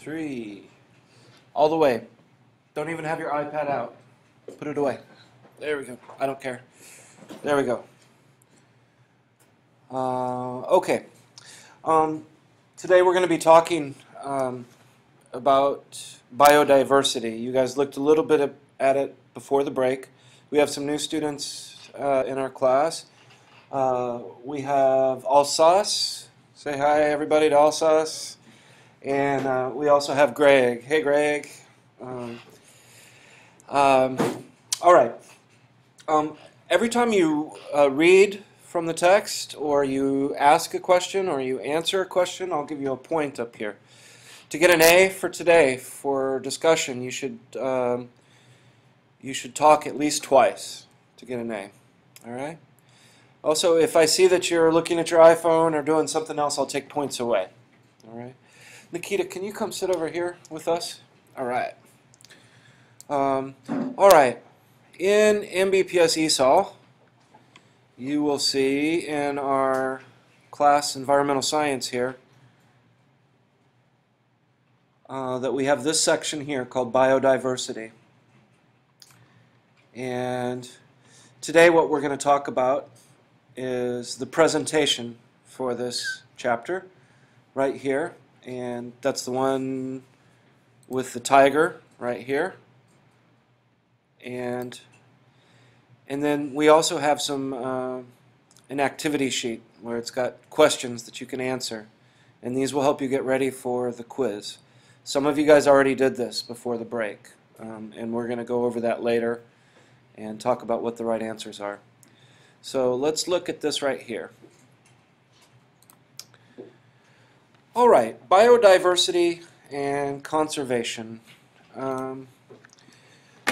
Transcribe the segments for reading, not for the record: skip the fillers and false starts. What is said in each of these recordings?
3. All the way. Don't even have your iPad out. Put it away. There we go. I don't care. There we go. Okay. Today we're going to be talking about biodiversity. You guys looked a little bit at it before the break. We have some new students in our class. We have Alsace. Say hi, everybody, to Alsace. And we also have Greg. Hey, Greg. All right. Every time you read from the text, or you ask a question, or you answer a question, I'll give you a point up here. To get an A for today for discussion, you should talk at least twice to get an A. All right. Also, if I see that you're looking at your iPhone or doing something else, I'll take points away. All right. Nikita, can you come sit over here with us? All right. All right. In envscichap7sect1part1biodiversiyt, you will see in our class environmental science here that we have this section here called biodiversity. And today what we're going to talk about is the presentation for this chapter right here. And that's the one with the tiger right here. And then we also have some an activity sheet where it's got questions that you can answer. And these will help you get ready for the quiz. Some of you guys already did this before the break. And we're going to go over that later and talk about what the right answers are. So let's look at this right here. All right, biodiversity and conservation.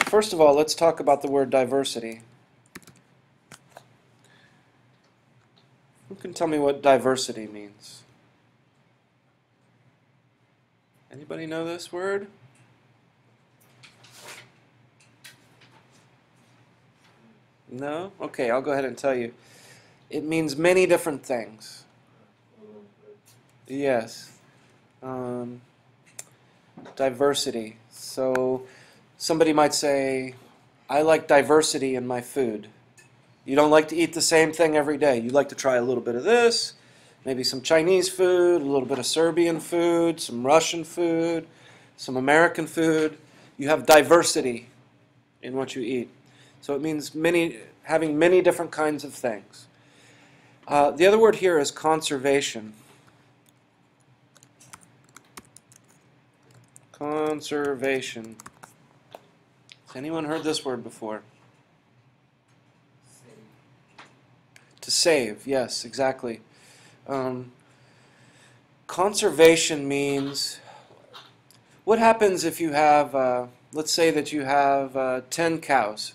First of all, let's talk about the word diversity. Who can tell me what diversity means? Anybody know this word? No? Okay, I'll go ahead and tell you. It means many different things. Yes. Diversity. So somebody might say, I like diversity in my food. You don't like to eat the same thing every day. You like to try a little bit of this, maybe some Chinese food, a little bit of Serbian food, some Russian food, some American food. You have diversity in what you eat. So it means having many different kinds of things. The other word here is conservation. Conservation. Has anyone heard this word before? To save, yes, exactly. Conservation means, what happens if you have, let's say that you have 10 cows.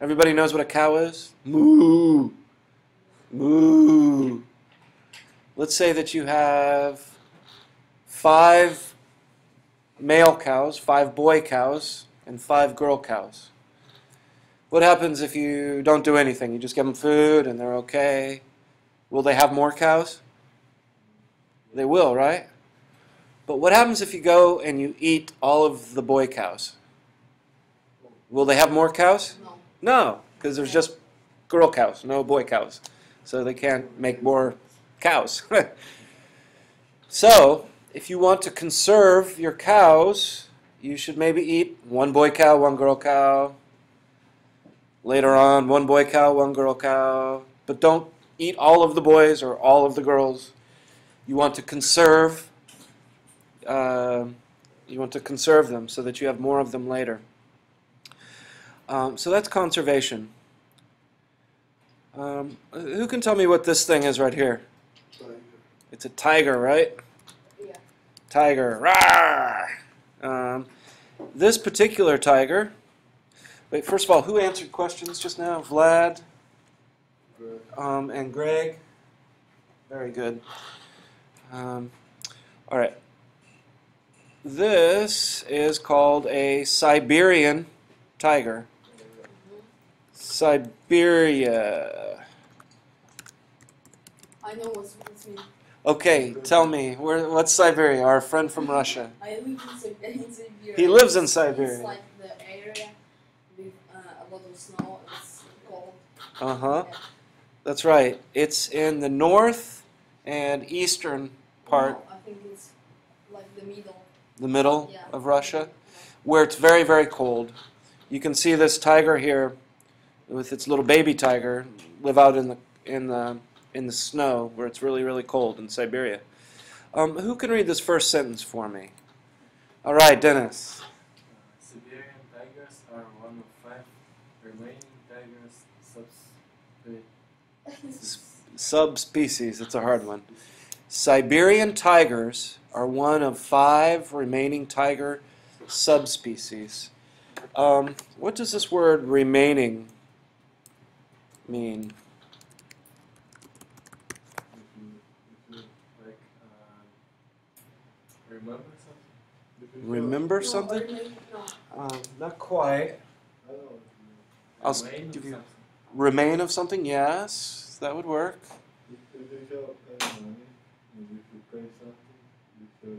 Everybody knows what a cow is? Moo! Moo! Let's say that you have 5 male cows, 5 boy cows, and 5 girl cows. What happens if you don't do anything? You just give them food and they're okay. Will they have more cows? They will, right? But what happens if you go and you eat all of the boy cows? Will they have more cows? No. No, because there's just girl cows, no boy cows. So they can't make more cows. So, if you want to conserve your cows, you should maybe eat 1 boy cow, 1 girl cow. Later on, 1 boy cow, 1 girl cow. But don't eat all of the boys or all of the girls. You want to conserve. You want to conserve them so that you have more of them later. So that's conservation. Who can tell me what this thing is right here? Tiger. It's a tiger, right? Yeah. Tiger. Rawr! This particular tiger. Wait, first of all, who answered questions just now? Vlad? Greg. And Greg? Very good. All right. This is called a Siberian tiger. Siberia. I know what's mean. Okay, tell me, what's Siberia? Our friend from Russia. I live in Siberia. He lives in It's Siberia. like the area with a lot of snow. It's cold. Uh-huh. Yeah. That's right. It's in the north and eastern part, No, I think it's like the middle. the middle Yeah. of Russia, where it's very, very cold. You can see this tiger here with its little baby tiger live out in the snow where it's really, really cold in Siberia. Who can read this first sentence for me? All right, Dennis. Siberian tigers are one of 5 remaining tigers Subspecies. It's a hard one. Siberian tigers are one of 5 remaining tiger subspecies. What does this word remaining mean? like remember something? Remember No, something? no. Not quite. I'll Remain give you something. remain of something. Yes, that would work. If you have any money, and if you pay something, you show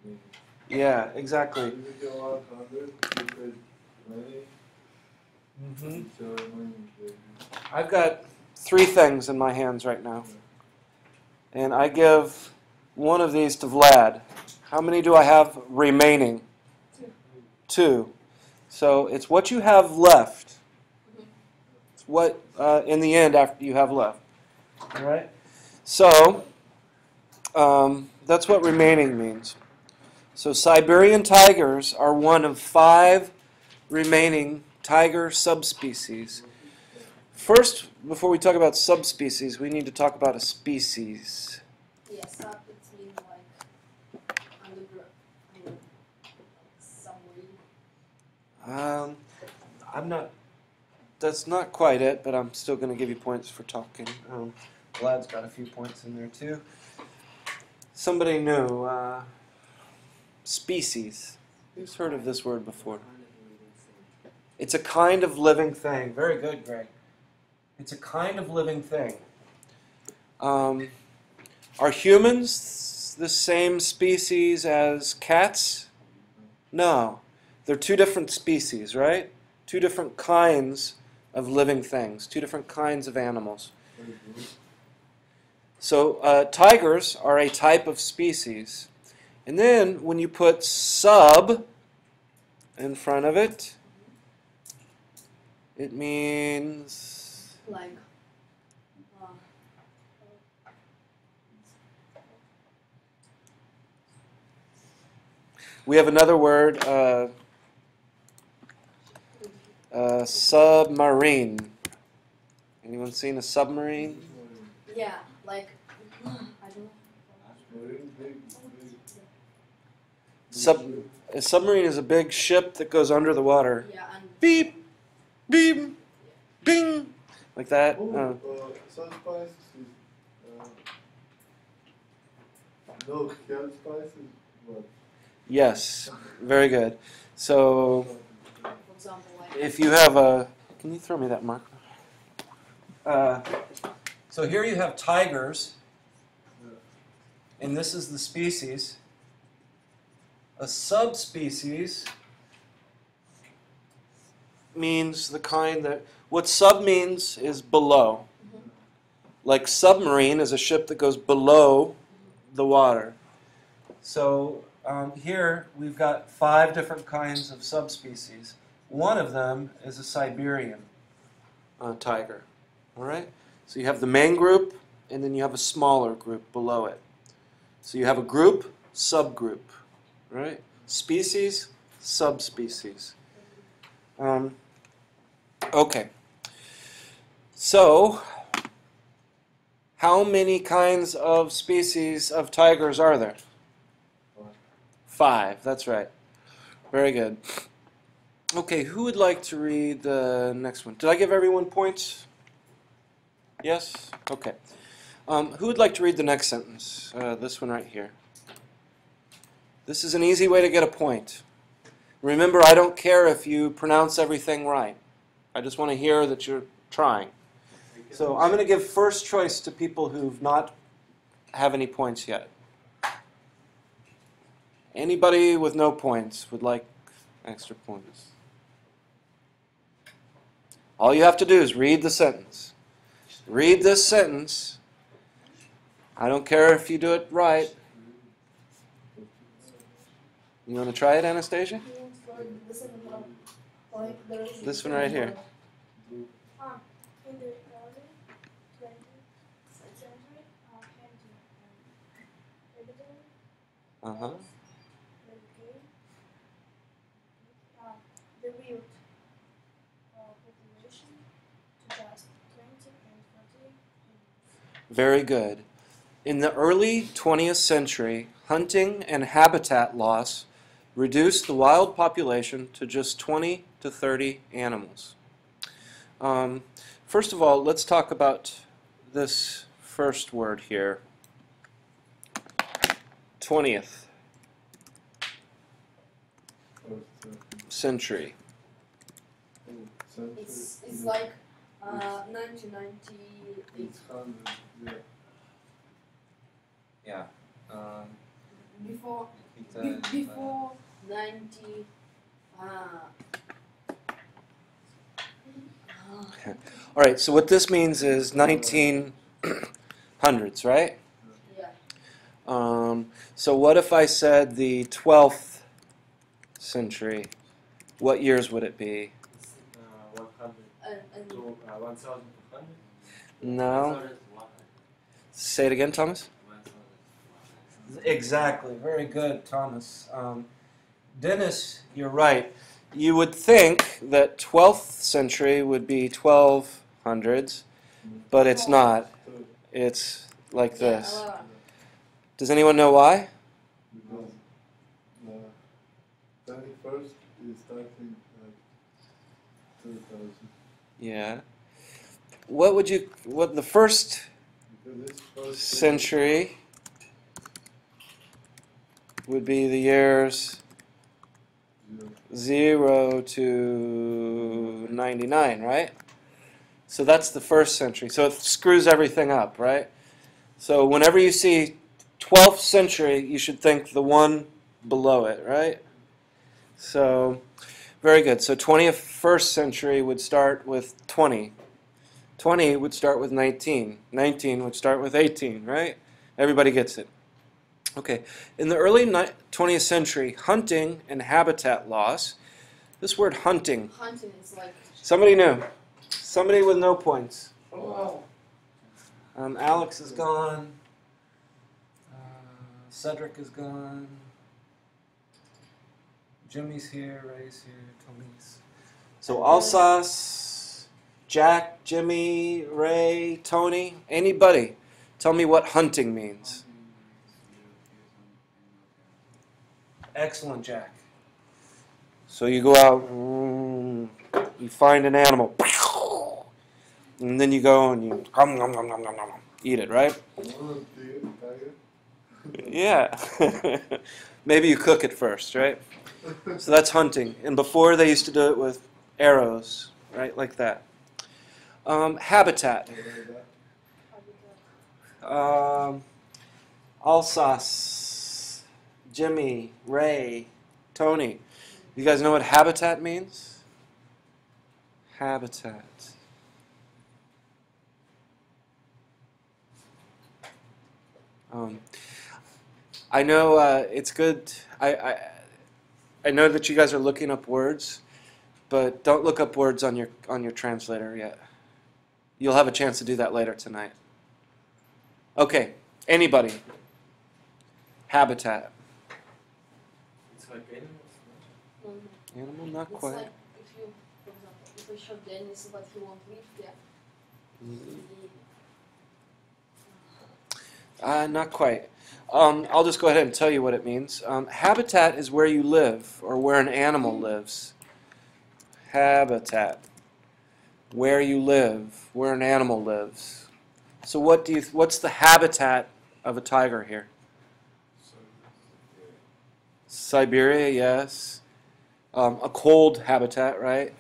the name. Yeah, exactly. If you have 100, you pay money, you show the money. I've got 3 things in my hands right now, and I give one of these to Vlad. How many do I have remaining? 2. So it's what you have left. It's what, in the end, after you have left. All right? So that's what remaining means. So Siberian tigers are one of 5 remaining tiger subspecies. First, before we talk about subspecies, we need to talk about a species. Yeah, sub it means like underground, submarine. I'm not. That's not quite it, but I'm still going to give you points for talking. Vlad's got a few points in there too. Somebody new. Species. Who's heard of this word before? It's a kind of living thing. Very good, Greg. It's a kind of living thing. Are humans the same species as cats? No. They're 2 different species, right? 2 different kinds of living things, 2 different kinds of animals. So tigers are a type of species. And then when you put sub in front of it, it means Like, we have another word, submarine. Anyone seen a submarine? yeah, like, I don't know. A submarine is a big ship that goes under the water. Yeah, and Beep, beep, bing, like that. Some spices is, no, canned spices, but Yes, very good. So for example, like, if you have a, can you throw me that marker? So here you have tigers, and this is the species. A subspecies means the kind that, what sub means is below. Like submarine is a ship that goes below the water. So here we've got 5 different kinds of subspecies. One of them is a Siberian tiger. All right? So you have the main group, and then you have a smaller group below it. So you have a group, subgroup. Right? Species, subspecies. Okay. So, how many kinds of species of tigers are there? 5, that's right. Very good. Okay, who would like to read the next one? Did I give everyone points? Yes? Okay. Who would like to read the next sentence? This one right here. This is an easy way to get a point. Remember, I don't care if you pronounce everything right. I just want to hear that you're trying. So I'm going to give first choice to people who've not have any points yet? Anybody with no points would like extra points? All you have to do is read the sentence. Read this sentence. I don't care if you do it right. You want to try it, Anastasia? This one right here. In the early 20th century, hunting and Uh-huh. the reared population to just 20 and 40 animals. Very good. In the early 20th century, hunting and habitat loss reduced the wild population to just 20 to 30 animals. First of all, let's talk about this first word here. 20th century. It's like 1998. 600, yeah. Yeah. Before It's, before 90. All right, so what this means is 1900s, right? Yeah. So what if I said the 12th century? What years would it be? 100 And to 1200. No. Say it again, Thomas. Exactly. Very good, Thomas. Dennis, you're right. You would think that 12th century would be 1200s, but it's not. It's like this. Does anyone know why? Because the 21st is starting at 2000. Yeah. What the first Because this first century would be the years 0 to 99, right? So that's the first century. So it screws everything up, right? So whenever you see 12th century, you should think the one below it, right? So, very good. So 21st century would start with 20. 20 would start with 19. 19 would start with 18, right? Everybody gets it. Okay, in the early 20th century, hunting and habitat loss, this word hunting, hunting is like. somebody knew. Somebody with no points. Oh. Alex is gone. Cedric is gone. Jimmy's here, Ray's here, Tony's. So Alsace, Jack, Jimmy, Ray, Tony, anybody, tell me what hunting means. Excellent, Jack. So you go out, you find an animal, and then you go and you eat it, right? Yeah. Maybe you cook it first, right? So that's hunting. And before they used to do it with arrows, right, like that. Habitat. Alsace, Jimmy, Ray, Tony. You guys know what habitat means? Habitat. I know it's good. I know that you guys are looking up words, but don't look up words on your translator yet. You'll have a chance to do that later tonight. Okay, anybody? Habitat. It's like animals. No, no. Animal, not It's quite. like if you, for example, if I show Dennis but he won't live there. Not quite. I'll just go ahead and tell you what it means. Habitat is where you live, or where an animal lives. Habitat. Where you live, where an animal lives. So what's the habitat of a tiger here? Siberia, yes. A cold habitat, right?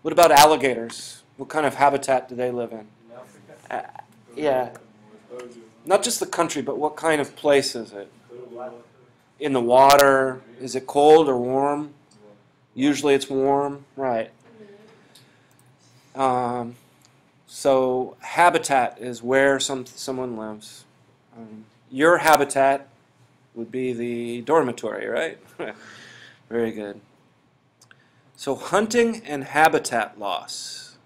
What about alligators? What kind of habitat do they live in? In Africa. Yeah. Not just the country, but what kind of place is it? Water. In the water? Is it cold or warm? Usually it's warm, right. So habitat is where someone lives. Your habitat would be the dormitory, right? Very good. So hunting and habitat loss.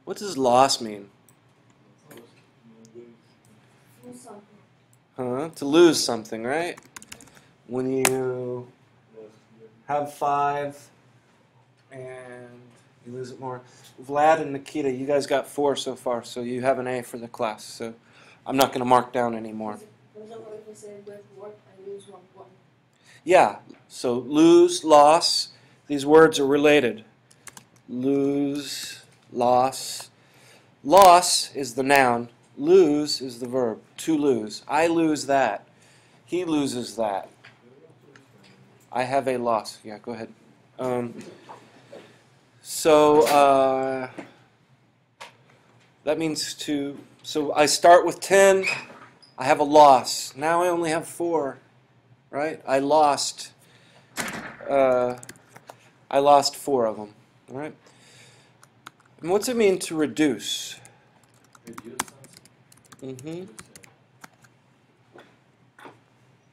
What does loss mean? Do something. To lose something, right? When you have 5 and you lose it more. Vlad and Nikita, you guys got 4 so far, so you have an A for the class. So I'm not going to mark down anymore. For example, if I say with work, I lose 1 point. Yeah, so lose, loss, these words are related. Lose, loss. Loss is the noun. Lose is the verb. To lose. I lose that. He loses that. I have a loss. Yeah, go ahead. That means to, so I start with 10, I have a loss. Now I only have 4, right? I lost 4 of them, all right? And what's it mean to reduce? Reduce something. Mm-hmm.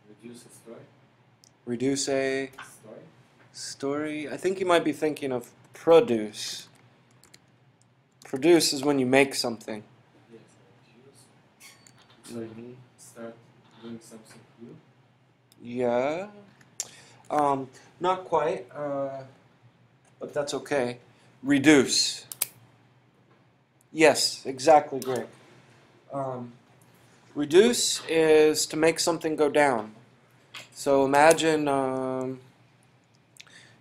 Reduce a story. Reduce a Story. story. I think you might be thinking of produce. Produce is when you make something. Yes, reduce. It's like start doing something new. Yeah. Not quite, but that's okay. Reduce. Yes, exactly, Greg. Reduce is to make something go down. So imagine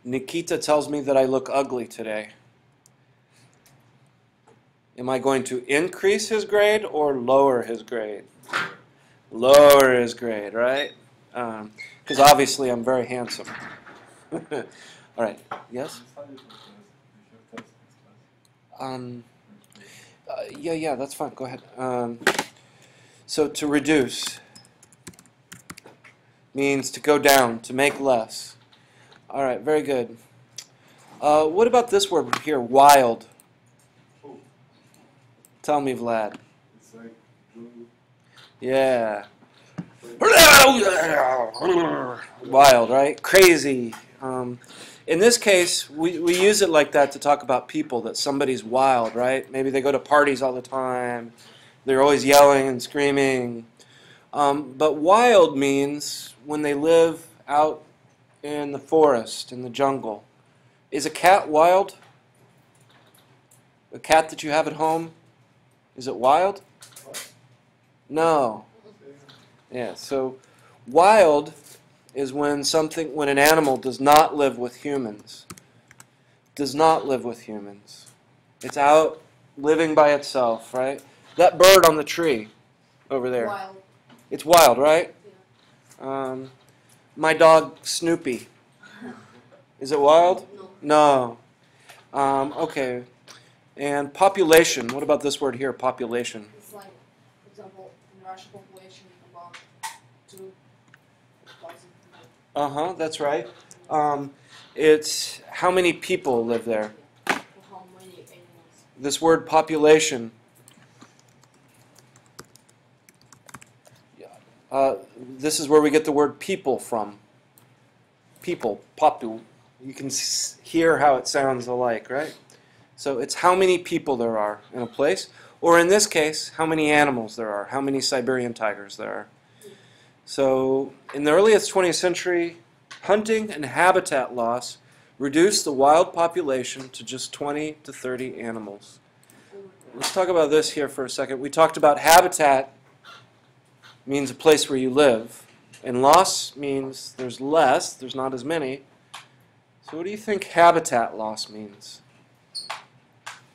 Nikita tells me that I look ugly today. Am I going to increase his grade or lower his grade? Lower his grade, right? Because obviously I'm very handsome. All right. Yes? Yeah, that's fine. Go ahead. So to reduce means to go down, to make less. All right, very good. What about this word here, wild? Tell me, Vlad. It's like blue. Yeah. Wild, right? Crazy. In this case, we use it like that to talk about people, that somebody's wild, right? Maybe they go to parties all the time. They're always yelling and screaming. But wild means when they live out in the forest, in the jungle. Is a cat wild? A cat that you have at home? Is it wild? No. Yeah, so wild is when an animal does not live with humans. Does not live with humans. It's out living by itself, right? That bird on the tree over there. Wild. It's wild, right? Yeah. My dog Snoopy. Is it wild? No. No. Okay. And population. What about this word here, population? It's like, for example, in Russian population about 2,000 people. That's right. It's how many people live there. For how many animals? This word population. This is where we get the word people from. People, popu. You can hear how it sounds alike, right? So it's how many people there are in a place, or in this case, how many animals there are, how many Siberian tigers there are. So in the earliest 20th century, hunting and habitat loss reduced the wild population to just 20 to 30 animals. Let's talk about this here for a second. We talked about habitat means a place where you live, and loss means there's less, there's not as many. So what do you think habitat loss means?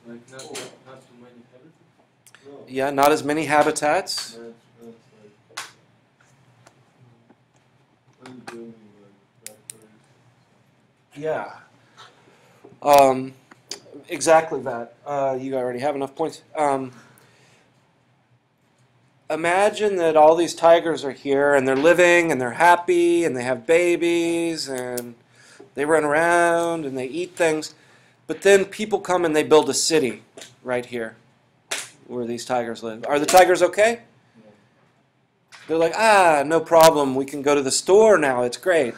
Like not too many habitats. No. Yeah, not as many habitats. That's like undoing like that. Yeah. Exactly that. You already have enough points. imagine that all these tigers are here and they're living and they're happy and they have babies and they run around and they eat things. But then people come and they build a city right here where these tigers live. Are the tigers okay? They're like, no problem. We can go to the store now. It's great.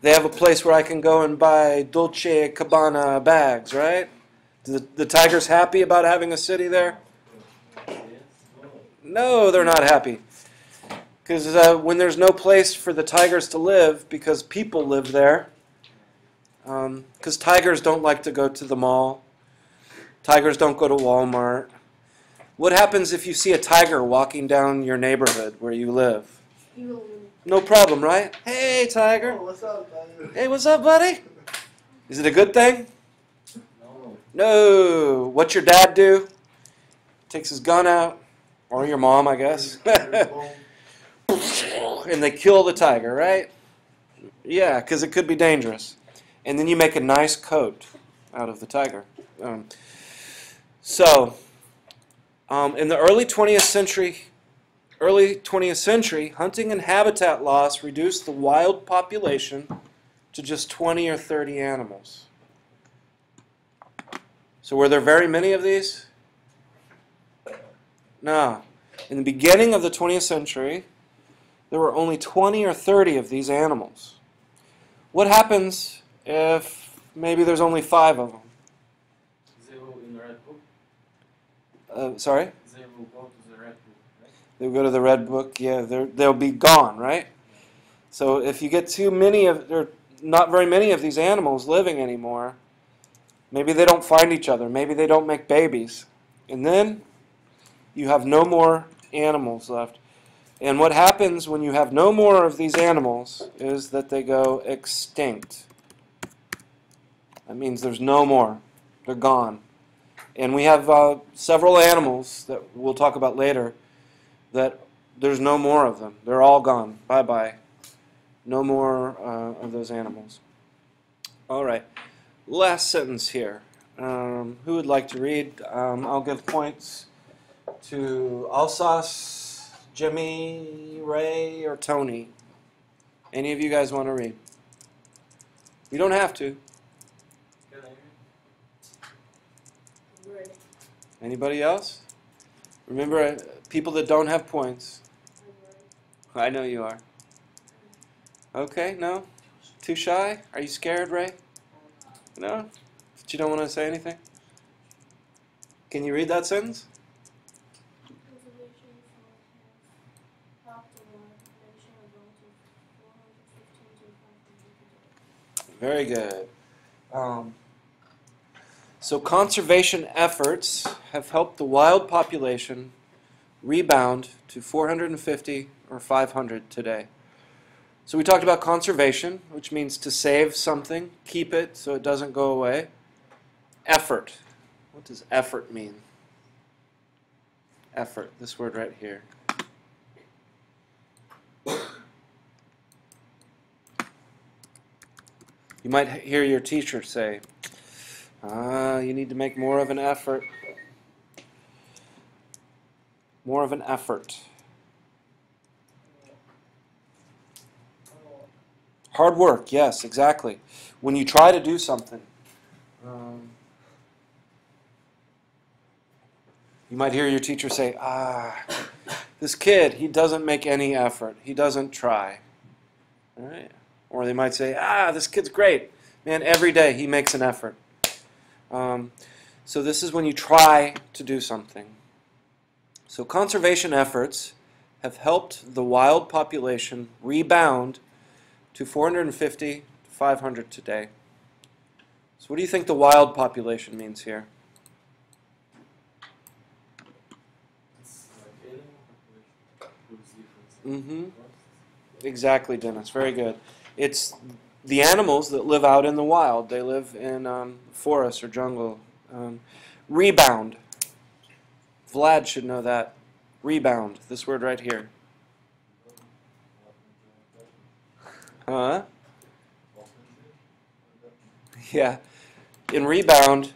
They have a place where I can go and buy Dolce & Gabbana bags, right? The tigers happy about having a city there? No, they're not happy. Because when there's no place for the tigers to live, because people live there, because tigers don't like to go to the mall, tigers don't go to Walmart. What happens if you see a tiger walking down your neighborhood where you live? No problem, right? Hey, tiger. Oh, what's up, Tiger? Hey, what's up, buddy? Is it a good thing? No. No. What's your dad do? Takes his gun out. Or your mom, I guess. And they kill the tiger, right? Yeah, because it could be dangerous. And then you make a nice coat out of the tiger. In the early 20th century, hunting and habitat loss reduced the wild population to just 20 or 30 animals. So were there very many of these? No. In the beginning of the 20th century, there were only 20 or 30 of these animals. What happens if maybe there's only 5 of them? They will in the red book. Sorry? They will go to the red book, right? They'll go to the red book. Yeah, they'll be gone, right? So if you get there are not very many of these animals living anymore, maybe they don't find each other. Maybe they don't make babies. And then you have no more animals left. And what happens when you have no more of these animals is that they go extinct. That means there's no more. They're gone. And we have several animals that we'll talk about later that there's no more of them. They're all gone. Bye-bye. No more of those animals. All right. Last sentence here. Who would like to read? I'll give points to Alsace, Jimmy, Ray, or Tony. Any of you guys want to read? You don't have to. Can I read? Right. Anybody else? Remember, people that don't have points. I know you are. Okay, no? Too shy? Are you scared, Ray? No? But you don't want to say anything? Can you read that sentence? Conservation have helped the population of relative 415 to 500 today. Very good. So conservation efforts have helped the wild population rebound to 450 or 500 today. So we talked about conservation, which means to save something, keep it so it doesn't go away. Effort. What does effort mean? Effort, this word right here. You might hear your teacher say, you need to make more of an effort. More of an effort. Hard work, yes, exactly. When you try to do something, you might hear your teacher say, this kid, he doesn't make any effort. He doesn't try. All right? Or they might say, this kid's great. Man, every day he makes an effort. So this is when you try to do something. So conservation efforts have helped the wild population rebound to 450 to 500 today. So what do you think the wild population means here? It's like animal population with different Exactly, Dennis. Very good. It's the animals that live out in the wild. They live in forests or jungle. Rebound. Vlad should know that. Rebound. This word right here. Huh? Yeah. In rebound,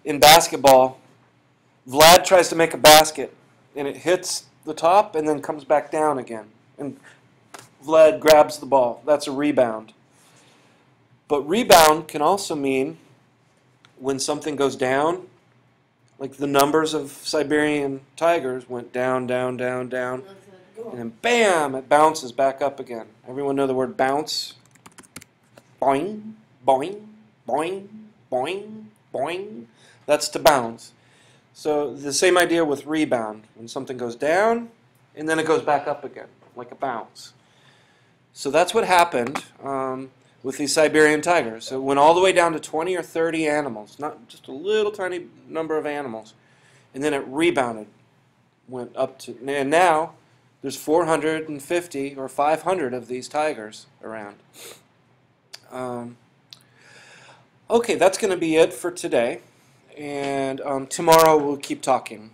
in basketball, Vlad tries to make a basket, and it hits the top and then comes back down again. And Vlad grabs the ball. That's a rebound. But rebound can also mean when something goes down, like the numbers of Siberian tigers went down, down, down, down, and then bam, it bounces back up again. Everyone know the word bounce? Boing, boing, boing, boing, boing. That's to bounce. So the same idea with rebound. When something goes down, and then it goes back up again, like a bounce. So that's what happened with these Siberian tigers. So it went all the way down to 20 or 30 animals, not just a little tiny number of animals. And then it rebounded, went up to, and now there's 450 or 500 of these tigers around. Okay, that's going to be it for today. And tomorrow we'll keep talking.